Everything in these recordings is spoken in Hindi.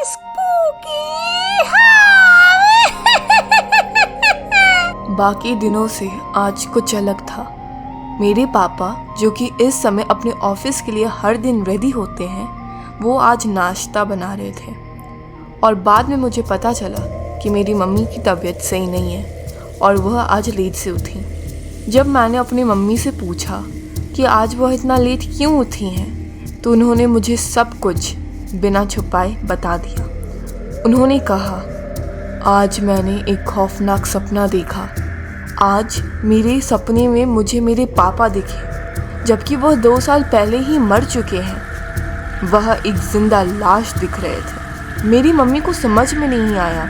स्पूकी। बाकी दिनों से आज कुछ अलग था। मेरे पापा, जो कि इस समय अपने ऑफिस के लिए हर दिन रेडी होते हैं, वो आज नाश्ता बना रहे थे। और बाद में मुझे पता चला कि मेरी मम्मी की तबीयत सही नहीं है और वह आज लेट से उठी। जब मैंने अपनी मम्मी से पूछा कि आज वह इतना लेट क्यों उठी हैं, तो उन्होंने मुझे सब कुछ बिना छुपाए बता दिया। उन्होंने कहा, आज मैंने एक खौफनाक सपना देखा। आज मेरे सपने में मुझे मेरे पापा दिखे, जबकि वह 2 साल पहले ही मर चुके हैं। वह एक जिंदा लाश दिख रहे थे। मेरी मम्मी को समझ में नहीं आया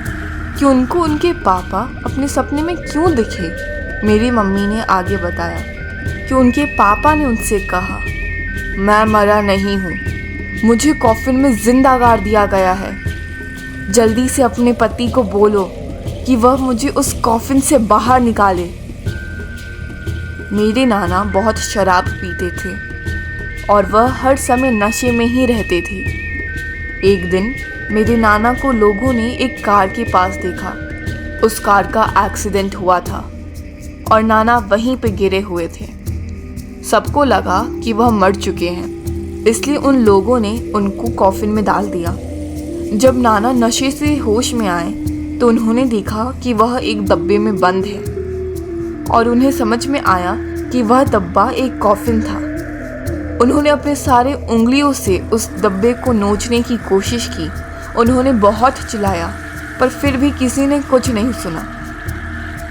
कि उनको उनके पापा अपने सपने में क्यों दिखे। मेरी मम्मी ने आगे बताया कि उनके पापा ने उनसे कहा, मैं मरा नहीं हूँ, मुझे कॉफिन में जिंदा गाड़ दिया गया है। जल्दी से अपने पति को बोलो कि वह मुझे उस कॉफिन से बाहर निकाले। मेरे नाना बहुत शराब पीते थे और वह हर समय नशे में ही रहते थे। एक दिन मेरे नाना को लोगों ने एक कार के पास देखा। उस कार का एक्सीडेंट हुआ था और नाना वहीं पे गिरे हुए थे। सबको लगा कि वह मर चुके हैं, इसलिए उन लोगों ने उनको कॉफिन में डाल दिया। जब नाना नशे से होश में आए तो उन्होंने देखा कि वह एक डब्बे में बंद है और उन्हें समझ में आया कि वह डब्बा एक कॉफिन था। उन्होंने अपने सारे उंगलियों से उस डब्बे को नोचने की कोशिश की। उन्होंने बहुत चिल्लाया, पर फिर भी किसी ने कुछ नहीं सुना।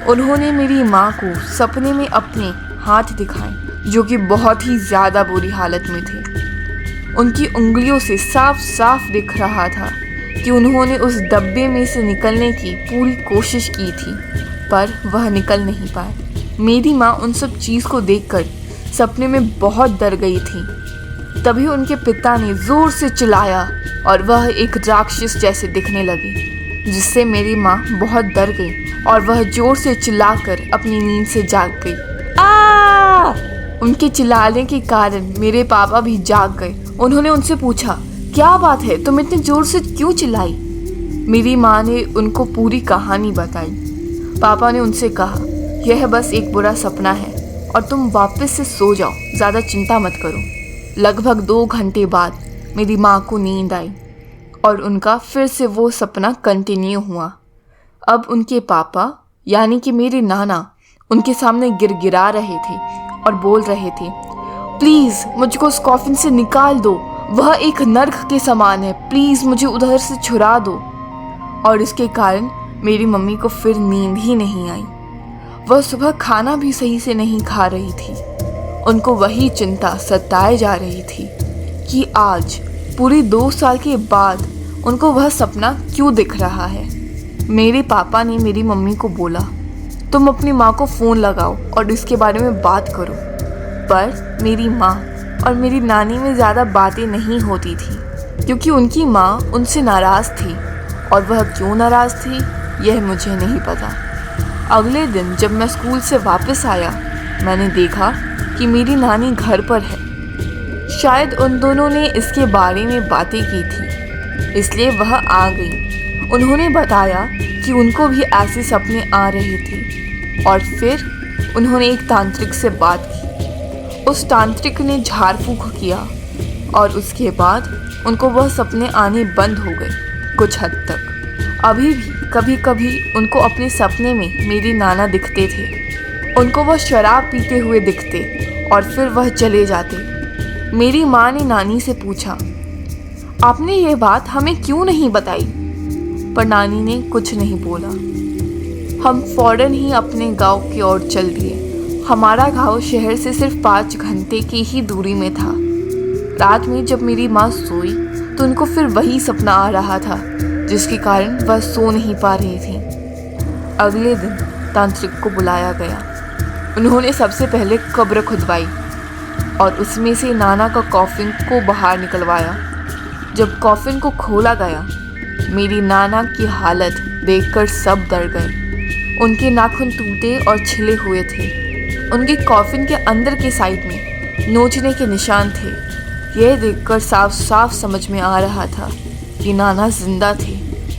उन्होंने मेरी माँ को सपने में अपने हाथ दिखाए, जो कि बहुत ही ज़्यादा बुरी हालत में थे। उनकी उंगलियों से साफ साफ दिख रहा था कि उन्होंने उस डब्बे में से निकलने की पूरी कोशिश की थी, पर वह निकल नहीं पाए। मेरी माँ उन सब चीज़ को देखकर सपने में बहुत डर गई थी। तभी उनके पिता ने ज़ोर से चिल्लाया और वह एक राक्षस जैसे दिखने लगी, जिससे मेरी माँ बहुत डर गई और वह जोर से चिल्लाकर अपनी नींद से जाग गई। उनके चिल्लाने के कारण मेरे पापा भी जाग गए। उन्होंने उनसे पूछा, क्या बात है, तुम इतने जोर से क्यों चिल्लाई? मेरी माँ ने उनको पूरी कहानी बताई। पापा ने उनसे कहा, यह बस एक बुरा सपना है और तुम वापस से सो जाओ, ज़्यादा चिंता मत करो। लगभग 2 घंटे बाद मेरी माँ को नींद आई और उनका फिर से वो सपना कंटिन्यू हुआ। अब उनके पापा यानी कि मेरे नाना उनके सामने गिड़गिड़ा रहे थे और बोल रहे थे, प्लीज़ मुझको उस कॉफिन से निकाल दो, वह एक नर्क के समान है, प्लीज़ मुझे उधर से छुड़ा दो। और इसके कारण मेरी मम्मी को फिर नींद ही नहीं आई। वह सुबह खाना भी सही से नहीं खा रही थी। उनको वही चिंता सताए जा रही थी कि आज पूरे 2 साल के बाद उनको वह सपना क्यों दिख रहा है। मेरे पापा ने मेरी मम्मी को बोला, तुम अपनी माँ को फ़ोन लगाओ और इसके बारे में बात करो। पर मेरी माँ और मेरी नानी में ज़्यादा बातें नहीं होती थी, क्योंकि उनकी माँ उनसे नाराज़ थी और वह क्यों नाराज़ थी यह मुझे नहीं पता। अगले दिन जब मैं स्कूल से वापस आया, मैंने देखा कि मेरी नानी घर पर है। शायद उन दोनों ने इसके बारे में बातें की थी, इसलिए वह आ गई। उन्होंने बताया कि उनको भी ऐसे सपने आ रहे थे और फिर उन्होंने एक तांत्रिक से बात की। उस तांत्रिक ने झाड़ फूँक किया और उसके बाद उनको वह सपने आने बंद हो गए कुछ हद तक। अभी भी कभी कभी उनको अपने सपने में मेरी नाना दिखते थे। उनको वह शराब पीते हुए दिखते और फिर वह चले जाते। मेरी माँ ने नानी से पूछा, आपने ये बात हमें क्यों नहीं बताई? पर नानी ने कुछ नहीं बोला। हम फौरन ही अपने गांव की ओर चल दिए। हमारा गांव शहर से सिर्फ 5 घंटे की ही दूरी में था। रात में जब मेरी माँ सोई तो उनको फिर वही सपना आ रहा था, जिसके कारण वह सो नहीं पा रही थी। अगले दिन तांत्रिक को बुलाया गया। उन्होंने सबसे पहले कब्र खुदवाई और उसमें से नाना का कॉफिन को बाहर निकलवाया। जब कॉफिन को खोला गया, मेरी नाना की हालत देखकर सब डर गए। उनके नाखून टूटे और छिले हुए थे। उनके कॉफिन के अंदर के साइड में नोचने के निशान थे। यह देखकर साफ साफ समझ में आ रहा था कि नाना जिंदा थे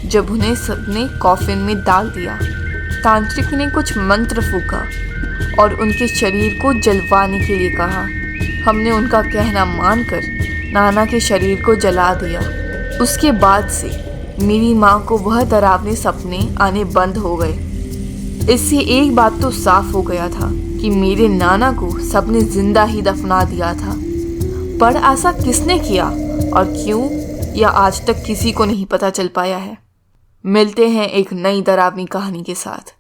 जब उन्हें सबने कॉफिन में डाल दिया। तांत्रिक ने कुछ मंत्र फूका और उनके शरीर को जलवाने के लिए कहा। हमने उनका कहना मानकर नाना के शरीर को जला दिया। उसके बाद से मेरी माँ को वह डरावने सपने आने बंद हो गए। इससे एक बात तो साफ हो गया था कि मेरे नाना को सबने जिंदा ही दफना दिया था। पर ऐसा किसने किया और क्यों, यह आज तक किसी को नहीं पता चल पाया है। मिलते हैं एक नई डरावनी कहानी के साथ।